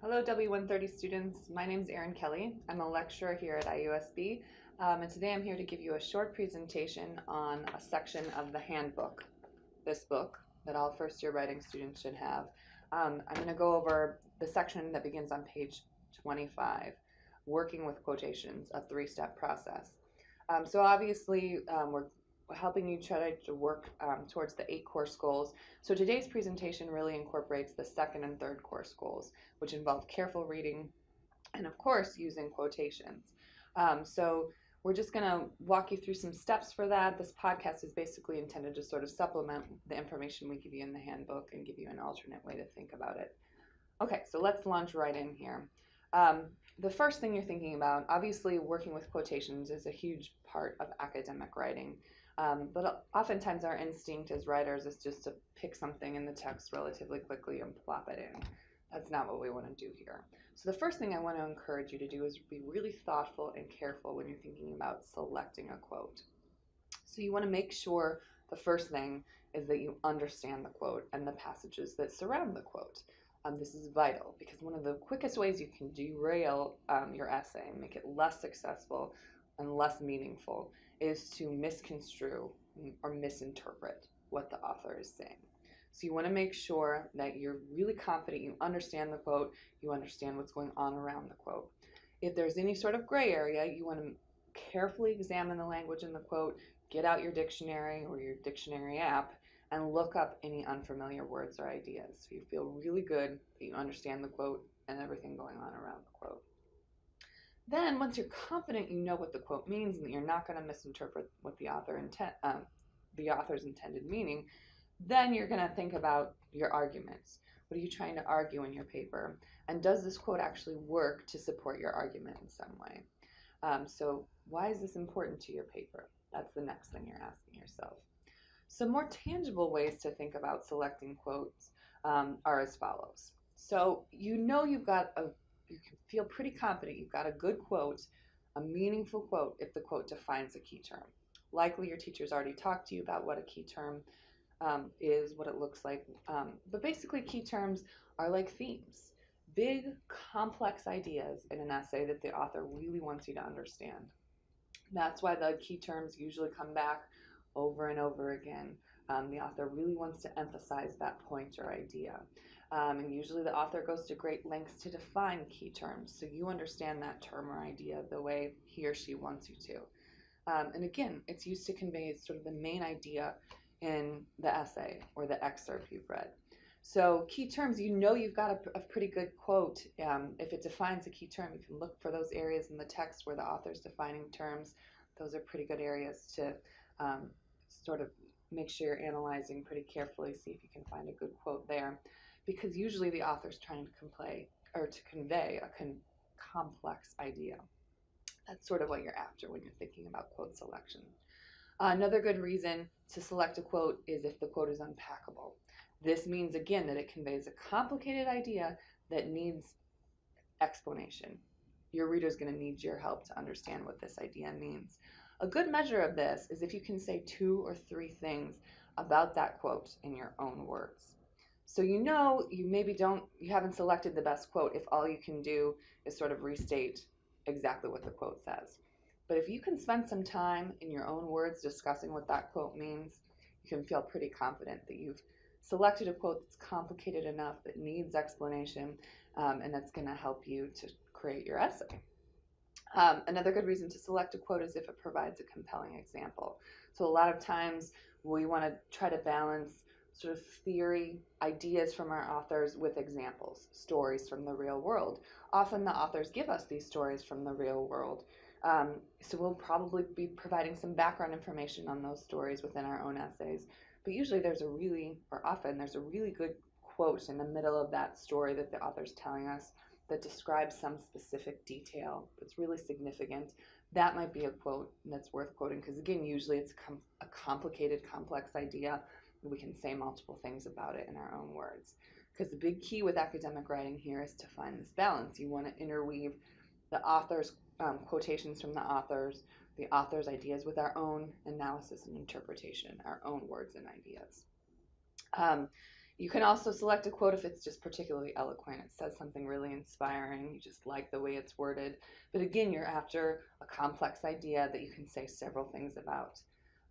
Hello, W130 students. My name is Erin Kelly. I'm a lecturer here at IUSB, and today I'm here to give you a short presentation on a section of the handbook, this book, that all first-year writing students should have. I'm going to go over the section that begins on page 25, Working with Quotations, a three-step process. So obviously, we're helping you try to work towards the 8 course goals. So today's presentation really incorporates the second and third course goals, which involve careful reading and, of course, using quotations. So we're just going to walk you through some steps for that. This podcast is basically intended to sort of supplement the information we give you in the handbook and give you an alternate way to think about it. Okay, so let's launch right in here. Um, the first thing you're thinking about, obviously, working with quotations is a huge part of academic writing. But oftentimes our instinct as writers is just to pick something in the text relatively quickly and plop it in. That's not what we want to do here. So the first thing I want to encourage you to do is be really thoughtful and careful when you're thinking about selecting a quote. So you want to make sure the first thing is that you understand the quote and the passages that surround the quote. This is vital because one of the quickest ways you can derail your essay and make it less successful and less meaningful is to misconstrue or misinterpret what the author is saying. So you want to make sure that you're really confident you understand the quote, you understand what's going on around the quote. If there's any sort of gray area, you want to carefully examine the language in the quote, get out your dictionary or your dictionary app, and look up any unfamiliar words or ideas. So you feel really good that you understand the quote and everything going on around the quote. Then, once you're confident you know what the quote means and that you're not going to misinterpret what the author's intended meaning, then you're going to think about your arguments. What are you trying to argue in your paper? And does this quote actually work to support your argument in some way? So why is this important to your paper? That's the next thing you're asking yourself. Some more tangible ways to think about selecting quotes are as follows. So you know you can feel pretty confident you've got a good quote, a meaningful quote if the quote defines a key term. Likely your teacher's already talked to you about what a key term is, what it looks like. But basically key terms are like themes, big, complex ideas in an essay that the author really wants you to understand. That's why the key terms usually come back over and over again. The author really wants to emphasize that point or idea. And usually the author goes to great lengths to define key terms so you understand that term or idea the way he or she wants you to. And again, it's used to convey sort of the main idea in the essay or the excerpt you've read. So key terms, you know you've got a pretty good quote. If it defines a key term, you can look for those areas in the text where the author's defining terms. Those are pretty good areas to sort of make sure you're analyzing pretty carefully, see if you can find a good quote there. Because usually the author's trying to convey a complex idea. That's sort of what you're after when you're thinking about quote selection. Another good reason to select a quote is if the quote is unpackable. This means, again, that it conveys a complicated idea that needs explanation. Your reader is going to need your help to understand what this idea means. A good measure of this is if you can say 2 or 3 things about that quote in your own words. So you know you haven't selected the best quote if all you can do is sort of restate exactly what the quote says. But if you can spend some time in your own words discussing what that quote means, you can feel pretty confident that you've selected a quote that's complicated enough, that needs explanation, and that's going to help you to create your essay. Another good reason to select a quote is if it provides a compelling example. So a lot of times we want to try to balance sort of theory, ideas from our authors with examples, stories from the real world. Often the authors give us these stories from the real world. So we'll probably be providing some background information on those stories within our own essays. But usually often there's a really good quote in the middle of that story that the author's telling us that describes some specific detail that's really significant. That might be a quote that's worth quoting because, again, usually it's a complicated, complex idea. We can say multiple things about it in our own words. Because the big key with academic writing here is to find this balance. You want to interweave the author's quotations from the author's ideas with our own analysis and interpretation, our own words and ideas. You can also select a quote if it's just particularly eloquent. It says something really inspiring. You just like the way it's worded. But again, you're after a complex idea that you can say several things about.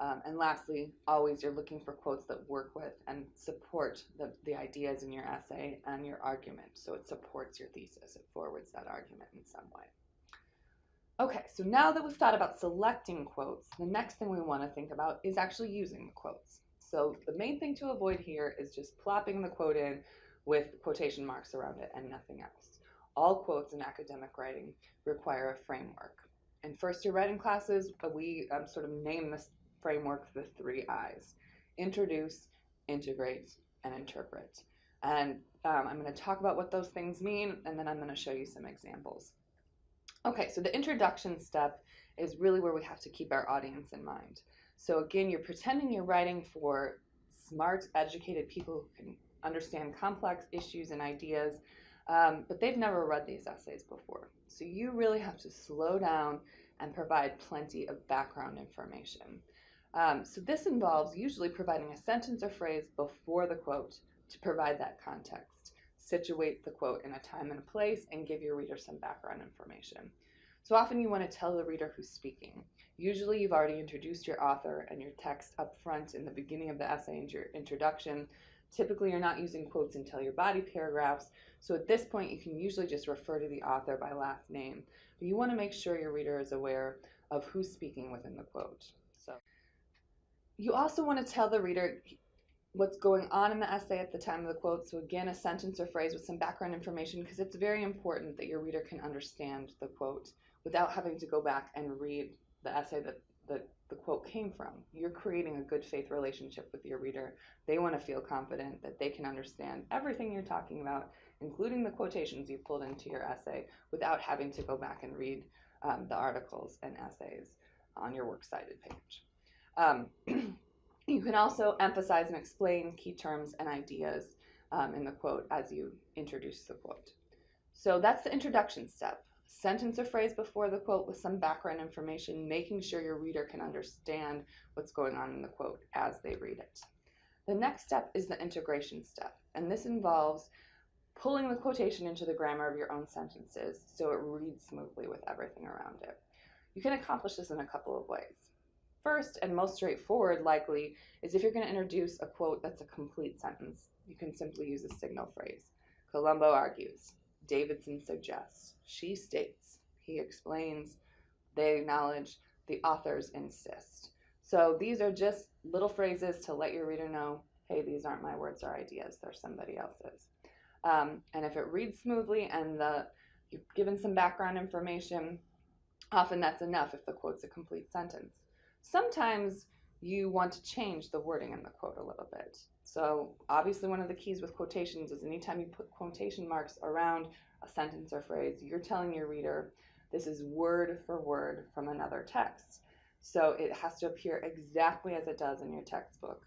And lastly, always you're looking for quotes that work with and support the ideas in your essay and your argument. So it supports your thesis. It forwards that argument in some way. Okay, so now that we've thought about selecting quotes, the next thing we want to think about is actually using the quotes. So the main thing to avoid here is just plopping the quote in with quotation marks around it and nothing else. All quotes in academic writing require a framework. In first-year writing classes, we sort of name this framework the 3 I's: introduce, integrate, and interpret. And I'm going to talk about what those things mean, and then I'm going to show you some examples. Okay, so the introduction step is really where we have to keep our audience in mind. So again, you're pretending you're writing for smart, educated people who can understand complex issues and ideas, but they've never read these essays before. So you really have to slow down and provide plenty of background information. So this involves usually providing a sentence or phrase before the quote to provide that context, situate the quote in a time and a place, and give your reader some background information. So often you want to tell the reader who's speaking. Usually you've already introduced your author and your text up front in the beginning of the essay and your introduction. Typically you're not using quotes until your body paragraphs, so at this point you can usually just refer to the author by last name. But you want to make sure your reader is aware of who's speaking within the quote. So you also want to tell the reader what's going on in the essay at the time of the quote. So again, a sentence or phrase with some background information, because it's very important that your reader can understand the quote without having to go back and read the essay that the quote came from. You're creating a good faith relationship with your reader. They want to feel confident that they can understand everything you're talking about, including the quotations you pulled into your essay, without having to go back and read the articles and essays on your works cited page. You can also emphasize and explain key terms and ideas in the quote as you introduce the quote. So that's the introduction step. Sentence or phrase before the quote with some background information, making sure your reader can understand what's going on in the quote as they read it. The next step is the integration step, and this involves pulling the quotation into the grammar of your own sentences so it reads smoothly with everything around it. You can accomplish this in a couple of ways. First, and most straightforward likely, is if you're going to introduce a quote that's a complete sentence, you can simply use a signal phrase. Columbo argues, Davidson suggests, she states, he explains, they acknowledge, the authors insist. So these are just little phrases to let your reader know, hey, these aren't my words or ideas, they're somebody else's. And if it reads smoothly and you've given some background information, often that's enough if the quote's a complete sentence. Sometimes you want to change the wording in the quote a little bit. So obviously one of the keys with quotations is anytime you put quotation marks around a sentence or phrase, you're telling your reader this is word for word from another text. So it has to appear exactly as it does in your textbook.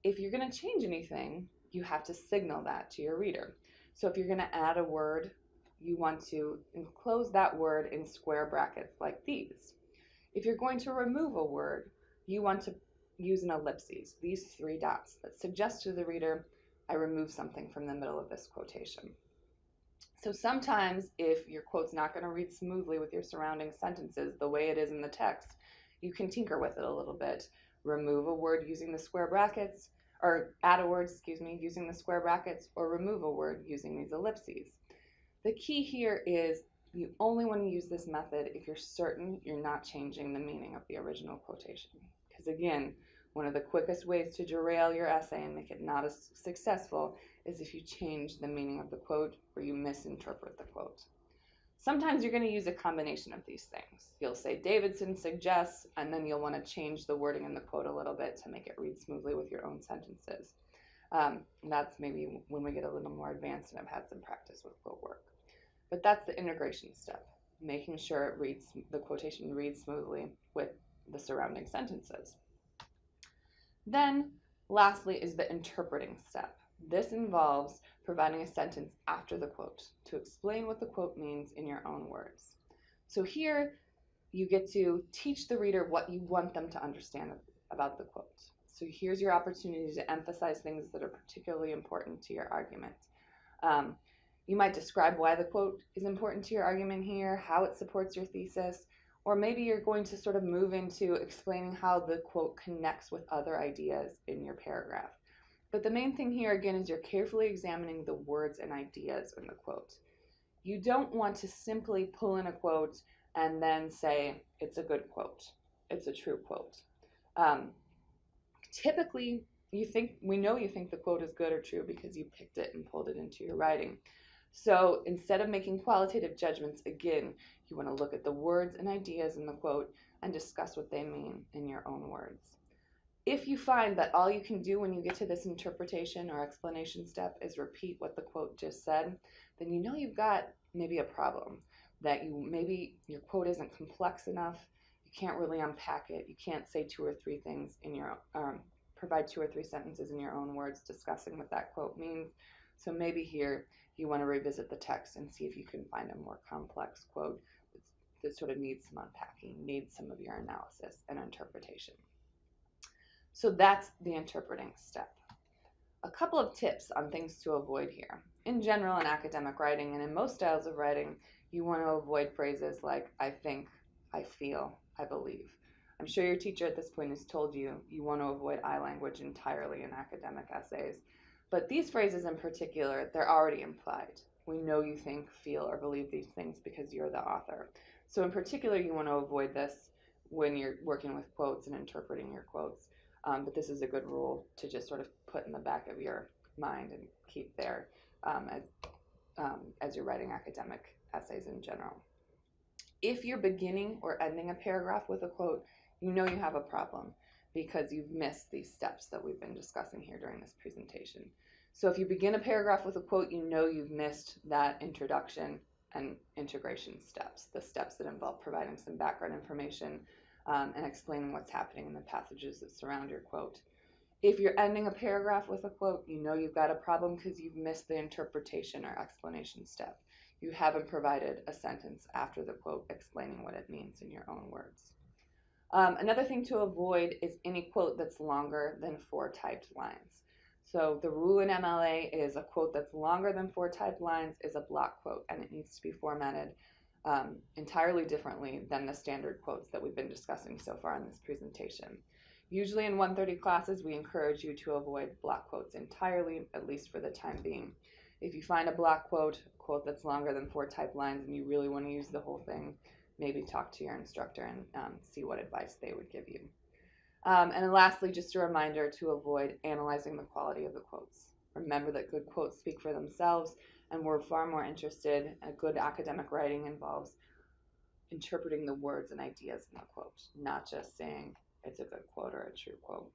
If you're going to change anything, you have to signal that to your reader. So if you're going to add a word, you want to enclose that word in square brackets like these. If you're going to remove a word, you want to use an ellipses, these 3 dots that suggest to the reader, I remove something from the middle of this quotation. So sometimes if your quote's not going to read smoothly with your surrounding sentences the way it is in the text, you can tinker with it a little bit. Remove a word using the square brackets, or add a word, using the square brackets, or remove a word using these ellipses. The key here is you only want to use this method if you're certain you're not changing the meaning of the original quotation. Because again, one of the quickest ways to derail your essay and make it not as successful is if you change the meaning of the quote or you misinterpret the quote. Sometimes you're going to use a combination of these things. You'll say Davidson suggests, and then you'll want to change the wording in the quote a little bit to make it read smoothly with your own sentences. That's maybe when we get a little more advanced and I've had some practice with quote work. But that's the integration step, making sure the quotation reads smoothly with the surrounding sentences. Then, lastly, is the interpreting step. This involves providing a sentence after the quote to explain what the quote means in your own words. So here, you get to teach the reader what you want them to understand about the quote. So here's your opportunity to emphasize things that are particularly important to your argument. Um, you might describe why the quote is important to your argument here, how it supports your thesis, or maybe you're going to sort of move into explaining how the quote connects with other ideas in your paragraph. But the main thing here, again, is you're carefully examining the words and ideas in the quote. You don't want to simply pull in a quote and then say it's a good quote, it's a true quote. Um, Typically, we know you think the quote is good or true because you picked it and pulled it into your writing. So instead of making qualitative judgments, again, you want to look at the words and ideas in the quote and discuss what they mean in your own words. If you find that all you can do when you get to this interpretation or explanation step is repeat what the quote just said, then you know you've got maybe a problem, that maybe your quote isn't complex enough, you can't really unpack it, you can't say two or three things in your provide two or three sentences in your own words discussing what that quote means. So maybe here you want to revisit the text and see if you can find a more complex quote that sort of needs some unpacking, needs some of your analysis and interpretation. So that's the interpreting step. A couple of tips on things to avoid here. In general, in academic writing and in most styles of writing, you want to avoid phrases like I think, I feel, I believe. I'm sure your teacher at this point has told you you want to avoid I language entirely in academic essays. But these phrases in particular, they're already implied. We know you think, feel, or believe these things because you're the author. So in particular, you want to avoid this when you're working with quotes and interpreting your quotes. But this is a good rule to just sort of put in the back of your mind and keep there as you're writing academic essays in general. If you're beginning or ending a paragraph with a quote, you know you have a problem because you've missed these steps that we've been discussing here during this presentation. So if you begin a paragraph with a quote, you know you've missed that introduction and integration steps, the steps that involve providing some background information and explaining what's happening in the passages that surround your quote. If you're ending a paragraph with a quote, you know you've got a problem because you've missed the interpretation or explanation step. You haven't provided a sentence after the quote explaining what it means in your own words. Another thing to avoid is any quote that's longer than 4 typed lines. So the rule in MLA is a quote that's longer than 4 typed lines is a block quote, and it needs to be formatted entirely differently than the standard quotes that we've been discussing so far in this presentation. Usually in 130 classes, we encourage you to avoid block quotes entirely, at least for the time being. If you find a block quote that's longer than 4 typed lines and you really want to use the whole thing, maybe talk to your instructor and see what advice they would give you. And then lastly, just a reminder to avoid analyzing the quality of the quotes. Remember that good quotes speak for themselves, and we're far more interested in good academic writing involves interpreting the words and ideas in the quote, not just saying it's a good quote or a true quote.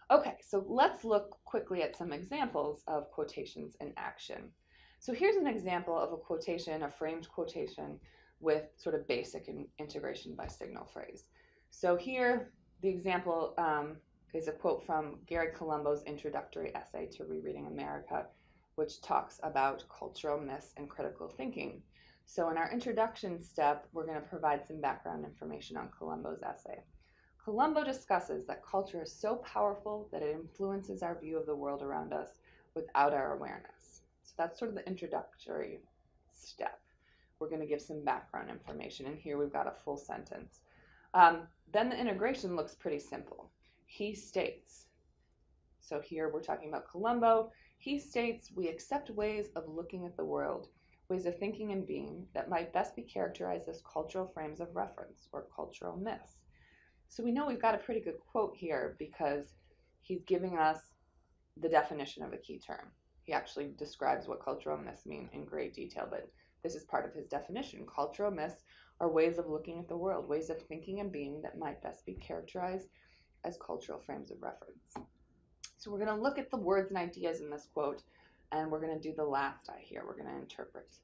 Okay, so let's look quickly at some examples of quotations in action. So here's an example of a quotation, a framed quotation with sort of basic integration by signal phrase. So here, the example is a quote from Gary Colombo's introductory essay to Rereading America, which talks about cultural myths and critical thinking. So in our introduction step, we're going to provide some background information on Colombo's essay. Colombo discusses that culture is so powerful that it influences our view of the world around us without our awareness. So that's sort of the introductory step. We're going to give some background information, and here we've got a full sentence. Then the integration looks pretty simple. He states, so here we're talking about Colombo. He states, we accept ways of looking at the world, ways of thinking and being that might best be characterized as cultural frames of reference or cultural myths. So we know we've got a pretty good quote here because he's giving us the definition of a key term. He actually describes what cultural myths mean in great detail, but this is part of his definition. Cultural myths are ways of looking at the world, ways of thinking and being that might best be characterized as cultural frames of reference. So we're going to look at the words and ideas in this quote, and we're going to do the last I here. We're going to interpret.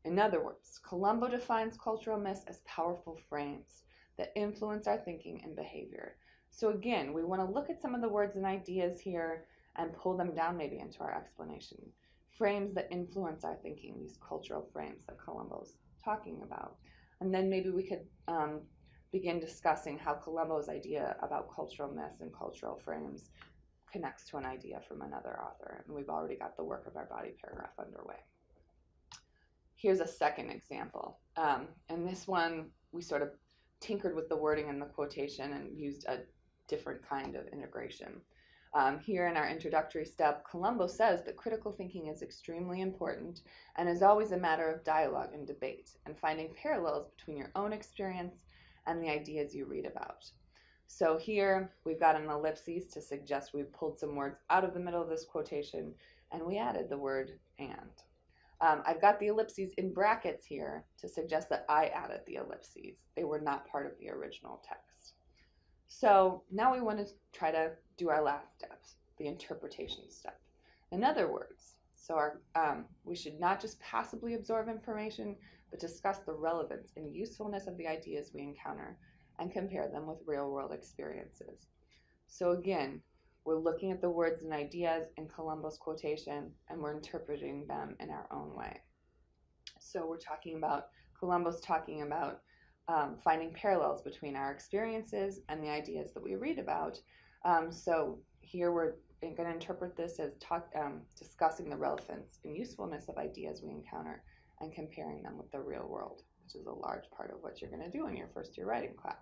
In other words, Colombo defines cultural myths as powerful frames that influence our thinking and behavior. So again, we want to look at some of the words and ideas here and pull them down maybe into our explanation. Frames that influence our thinking, these cultural frames that Colombo's talking about. And then maybe we could begin discussing how Colombo's idea about cultural myths and cultural frames connects to an idea from another author. And we've already got the work of our body paragraph underway. Here's a second example. And this one, we sort of tinkered with the wording in the quotation and used a different kind of integration. Here in our introductory step, Colombo says that critical thinking is extremely important and is always a matter of dialogue and debate, and finding parallels between your own experience and the ideas you read about. So here we've got an ellipses to suggest we've pulled some words out of the middle of this quotation, and we added the word and. I've got the ellipses in brackets here to suggest that I added the ellipses. They were not part of the original text. So now we want to try to do our last steps, the interpretation step. In other words, we should not just passively absorb information, but discuss the relevance and usefulness of the ideas we encounter and compare them with real-world experiences. So again, we're looking at the words and ideas in Colombo's quotation, and we're interpreting them in our own way. So Colombo's talking about finding parallels between our experiences and the ideas that we read about. So here we're going to interpret this as discussing the relevance and usefulness of ideas we encounter and comparing them with the real world, which is a large part of what you're going to do in your first year writing class.